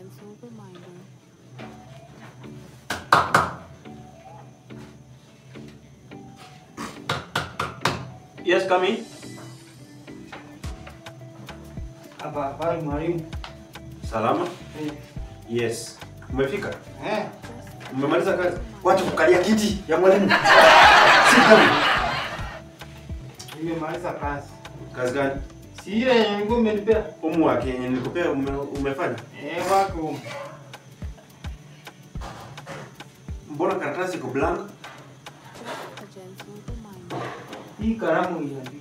gentle reminder. Yes, come in. Habari mwalimu. Salama? Yes. Umefika? Just Umemaliza kazi? Wacha kukalia kiti ya mwalimu. Sit down. Nimemaliza kazi. Kazi gani? Si ile yenye nilikuwa umenipea. Homework yenye nilikupea umefanya? Wako. Mbona karatasi iko blank? a gentle reminder. Hii kalamu iandike.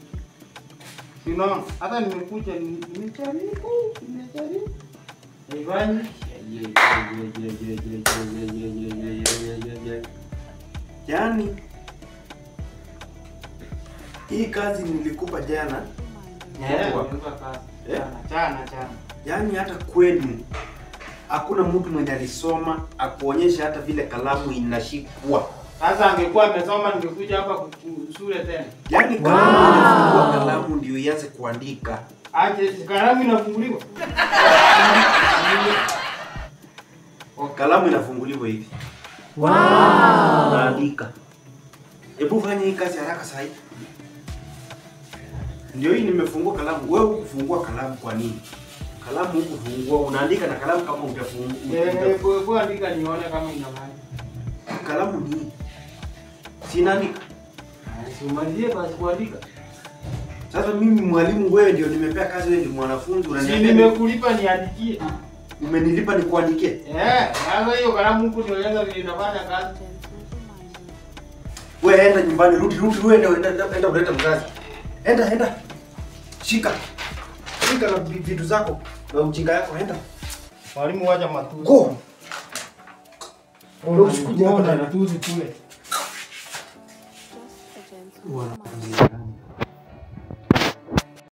Sino, hata nimekuja nimejaribu. Ivan. Yaani hii kazi nilikupa jana. Nimekupa kazi. Jana. Yaani hata kwenu hakuna mtu mwenye alisoma akuonyesha hata vile kalamu inashikwa. Sasa angekuwa amesoma ningekuja hapa shule tena. Yaani kalamu inafungua kalamu ndio ianze kuandika. Aje kalamu inafunguliwa. Kalamu inafunguliwa hivi. Wow! Unaandika. Hebu fanya hii kazi haraka sasa hivi. Ndio hii nimefungua kalamu. Wewe ukufungua kalamu kwa nini? Kalamu ukufungua unaandika na kalamu kama utafungua. Hebu andika nione kama ina maana. Kalamu ni hii. Sinaandika. Simalizie basi kuandika. Sasa mimi mwalimu, wewe ndio nimepea kazi, wewe ndio mwanafunzi, unaniambia nimekulipa niandikie. Umenilipa nikuandikie? Sasa hiyo kalamu huko ndio inaanza vile inafanya kazi. Wewe enda nyumbani, rudi wewe enda ulete mzazi. Enda. Shika na vitu zako na ujinga yako, enda. Mwalimu wacha matusi. Go. Ndio usikuje hapa na matusi kule. Just a gentle reminder.